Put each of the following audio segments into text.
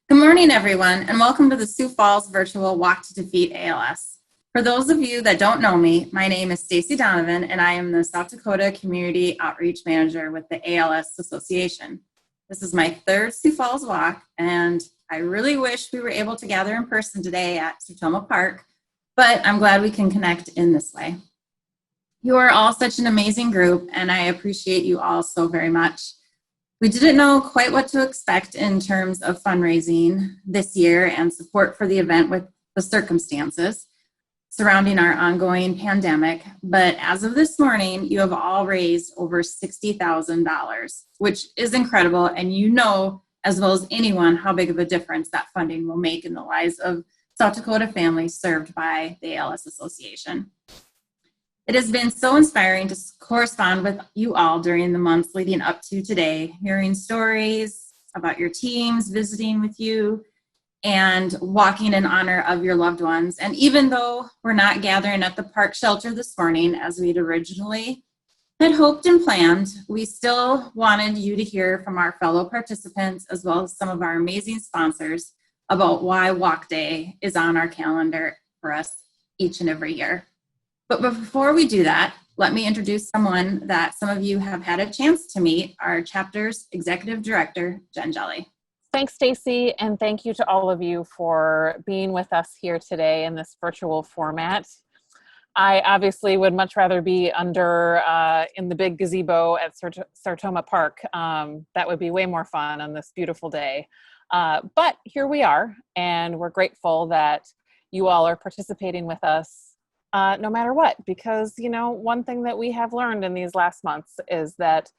Good morning, everyone, and welcome to the Sioux Falls virtual Walk to Defeat ALS. For those of you that don't know me, my name is Stacy Donovan, and I am the South Dakota Community Outreach Manager with the ALS Association. This is my third Sioux Falls walk, and I really wish we were able to gather in person today at Sertoma Park, but I'm glad we can connect in this way. You are all such an amazing group, and I appreciate you all so very much. We didn't know quite what to expect in terms of fundraising this year and support for the event with the circumstances surrounding our ongoing pandemic. But as of this morning, you have all raised over $60,000, which is incredible. And you know, as well as anyone, how big of a difference that funding will make in the lives of South Dakota families served by the ALS Association. It has been so inspiring to correspond with you all during the months leading up to today, hearing stories about your teams, visiting with you, and walking in honor of your loved ones. And even though we're not gathering at the park shelter this morning as we'd originally had hoped and planned, we still wanted you to hear from our fellow participants as well as some of our amazing sponsors about why Walk Day is on our calendar for us each and every year. But before we do that, let me introduce someone that some of you have had a chance to meet, our chapter's executive director, Jen Jelly. Thanks, Stacy, and thank you to all of you for being with us here today in this virtual format. I obviously would much rather be in the big gazebo at Sertoma Park. That would be way more fun on this beautiful day. But here we are, and we're grateful that you all are participating with us no matter what, because, you know, one thing that we have learned in these last months is that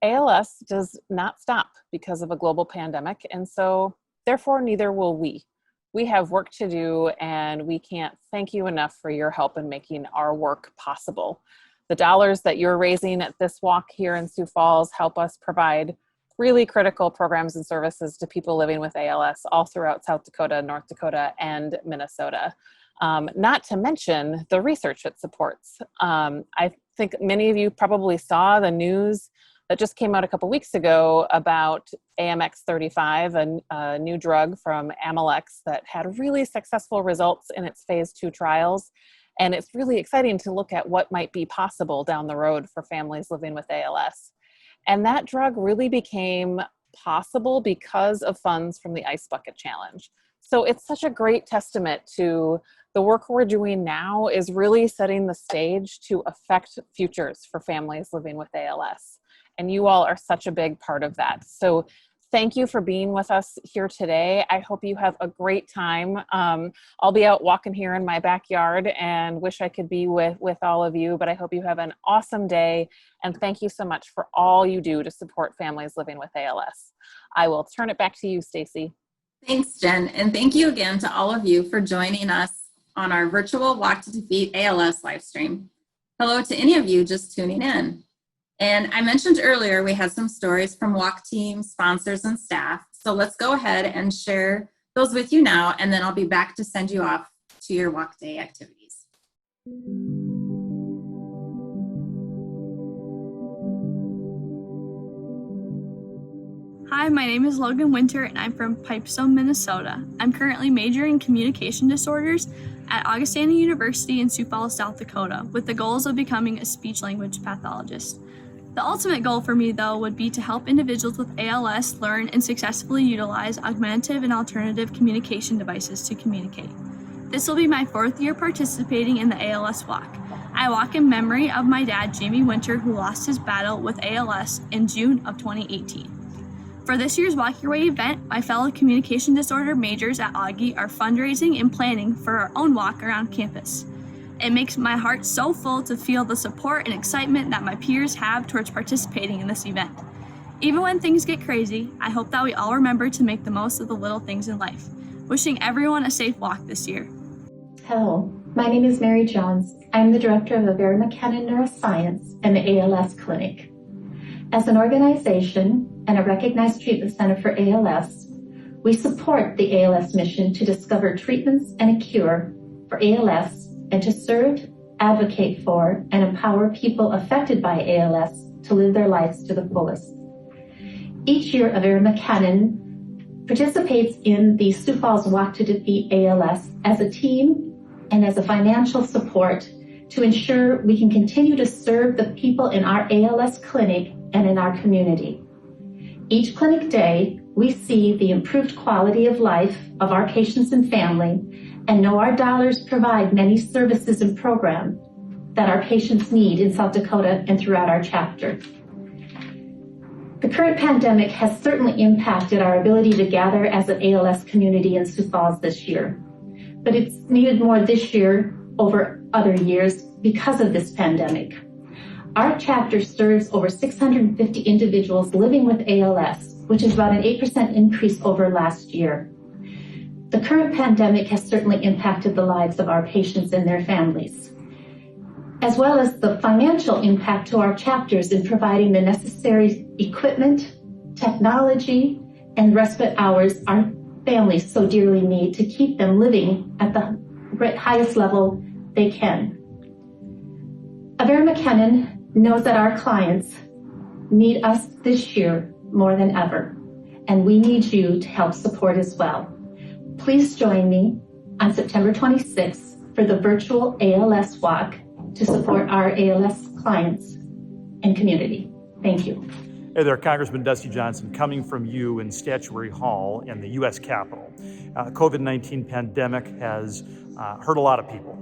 ALS does not stop because of a global pandemic, and so therefore neither will we. We have work to do, and we can't thank you enough for your help in making our work possible. The dollars that you're raising at this walk here in Sioux Falls help us provide really critical programs and services to people living with ALS all throughout South Dakota, North Dakota, and Minnesota. Not to mention the research it supports. I think many of you probably saw the news that just came out a couple weeks ago about AMX35, a new drug from Amylyx that had really successful results in its phase 2 trials. And it's really exciting to look at what might be possible down the road for families living with ALS. And that drug really became possible because of funds from the Ice Bucket Challenge. So it's such a great testament to the work we're doing now is really setting the stage to affect futures for families living with ALS. And you all are such a big part of that. So thank you for being with us here today. I hope you have a great time. I'll be out walking here in my backyard and wish I could be with all of you, but I hope you have an awesome day. And thank you so much for all you do to support families living with ALS. I will turn it back to you, Stacy. Thanks, Jen. And thank you again to all of you for joining us on our virtual Walk to Defeat ALS live stream. Hello to any of you just tuning in. And I mentioned earlier we had some stories from walk team, sponsors, and staff. So let's go ahead and share those with you now, and then I'll be back to send you off to your walk day activities. Hi, my name is Logan Winter, and I'm from Pipestone, Minnesota. I'm currently majoring in communication disorders at Augustana University in Sioux Falls, South Dakota, with the goals of becoming a speech-language pathologist. The ultimate goal for me, though, would be to help individuals with ALS learn and successfully utilize augmentative and alternative communication devices to communicate. This will be my 4th year participating in the ALS Walk. I walk in memory of my dad, Jamie Winter, who lost his battle with ALS in June of 2018. For this year's Walk Your Way event, my fellow communication disorder majors at Augie are fundraising and planning for our own walk around campus. It makes my heart so full to feel the support and excitement that my peers have towards participating in this event. Even when things get crazy, I hope that we all remember to make the most of the little things in life. Wishing everyone a safe walk this year. Hello, my name is Mary Jones. I'm the director of the Vera McKinnon Neuroscience and the ALS Clinic. As an organization and a recognized treatment center for ALS, we support the ALS mission to discover treatments and a cure for ALS and to serve, advocate for, and empower people affected by ALS to live their lives to the fullest. Each year, a Vera McKinnon participates in the Sioux Falls Walk to Defeat ALS as a team and as a financial support to ensure we can continue to serve the people in our ALS clinic and in our community. Each clinic day, we see the improved quality of life of our patients and family and know our dollars provide many services and programs that our patients need in South Dakota and throughout our chapter. The current pandemic has certainly impacted our ability to gather as an ALS community in Sioux Falls this year, but it's needed more this year over other years because of this pandemic. Our chapter serves over 650 individuals living with ALS, which is about an 8% increase over last year. The current pandemic has certainly impacted the lives of our patients and their families, as well as the financial impact to our chapters in providing the necessary equipment, technology, and respite hours our families so dearly need to keep them living at the highest level they can. Avera McKinnon knows that our clients need us this year more than ever, and we need you to help support as well. Please join me on September 26th for the virtual ALS walk to support our ALS clients and community. Thank you. Hey there, Congressman Dusty Johnson, coming from you in Statuary Hall in the U.S. Capitol. COVID-19 pandemic has hurt a lot of people,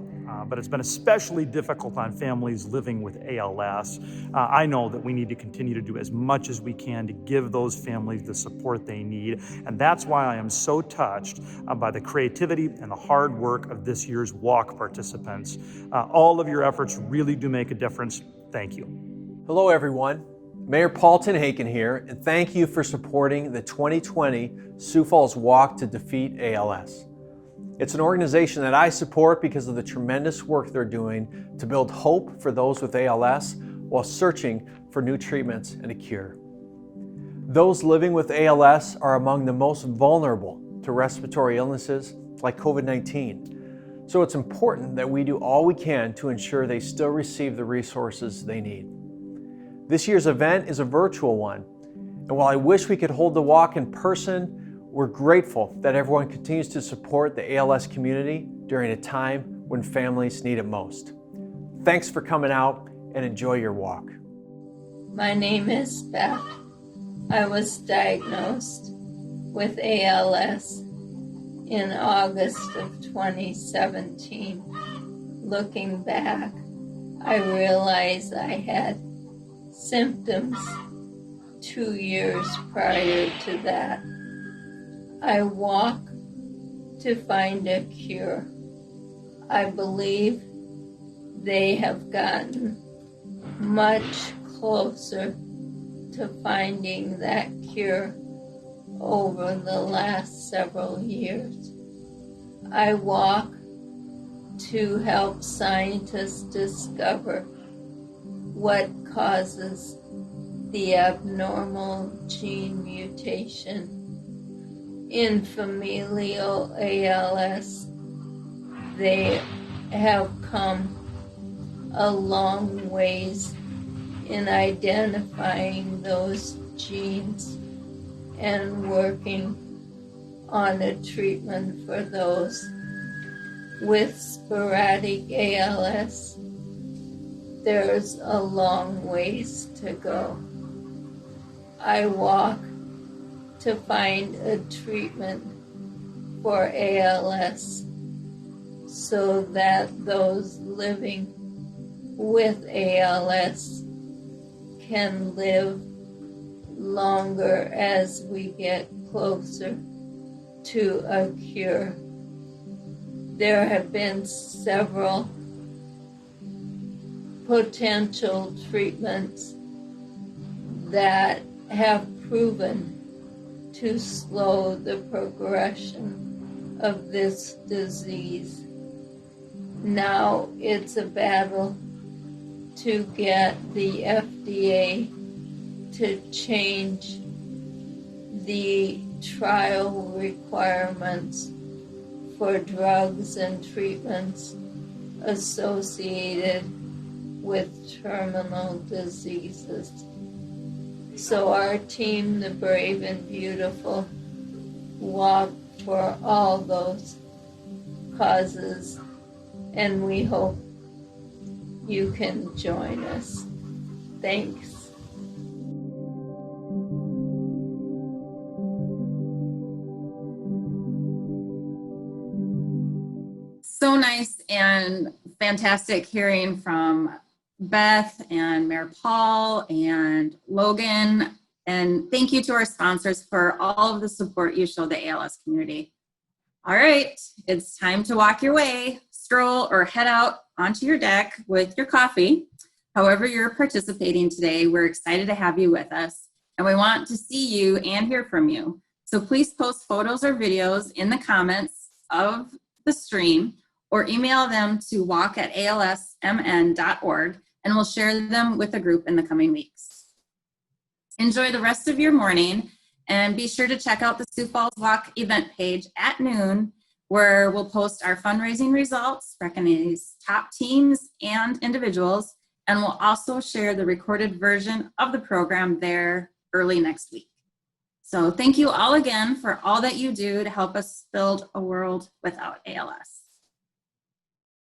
but it's been especially difficult on families living with ALS. I know that we need to continue to do as much as we can to give those families the support they need, and that's why I am so touched by the creativity and the hard work of this year's walk participants. All of your efforts really do make a difference. Thank you. Hello, everyone. Mayor Paul Tenhaken here, and thank you for supporting the 2020 Sioux Falls Walk to Defeat ALS. It's an organization that I support because of the tremendous work they're doing to build hope for those with ALS while searching for new treatments and a cure. Those living with ALS are among the most vulnerable to respiratory illnesses like COVID-19. So it's important that we do all we can to ensure they still receive the resources they need. This year's event is a virtual one, and while I wish we could hold the walk in person, we're grateful that everyone continues to support the ALS community during a time when families need it most. Thanks for coming out and enjoy your walk. My name is Beth. I was diagnosed with ALS in August of 2017. Looking back, I realized I had symptoms 2 years prior to that. I walk to find a cure. I believe they have gotten much closer to finding that cure over the last several years. I walk to help scientists discover what causes the abnormal gene mutation in familial ALS. They have come a long ways in identifying those genes and working on a treatment for those. With sporadic ALS, there's a long ways to go. I walk to find a treatment for ALS so that those living with ALS can live longer as we get closer to a cure. There have been several potential treatments that have proven to slow the progression of this disease. Now it's a battle to get the FDA to change the trial requirements for drugs and treatments associated with terminal diseases. So our team, the Brave and Beautiful, walk for all those causes, and we hope you can join us. Thanks. So nice and fantastic hearing from Beth and Mayor Paul and Logan. And thank you to our sponsors for all of the support you show the ALS community. All right, it's time to walk your way, stroll, or head out onto your deck with your coffee. However you're participating today, we're excited to have you with us, and we want to see you and hear from you. So please post photos or videos in the comments of the stream, or email them to walk@alsmn.org, and we'll share them with the group in the coming weeks. Enjoy the rest of your morning, and be sure to check out the Sioux Falls Walk event page at noon, where we'll post our fundraising results, recognize top teams and individuals, and we'll also share the recorded version of the program there early next week. So thank you all again for all that you do to help us build a world without ALS.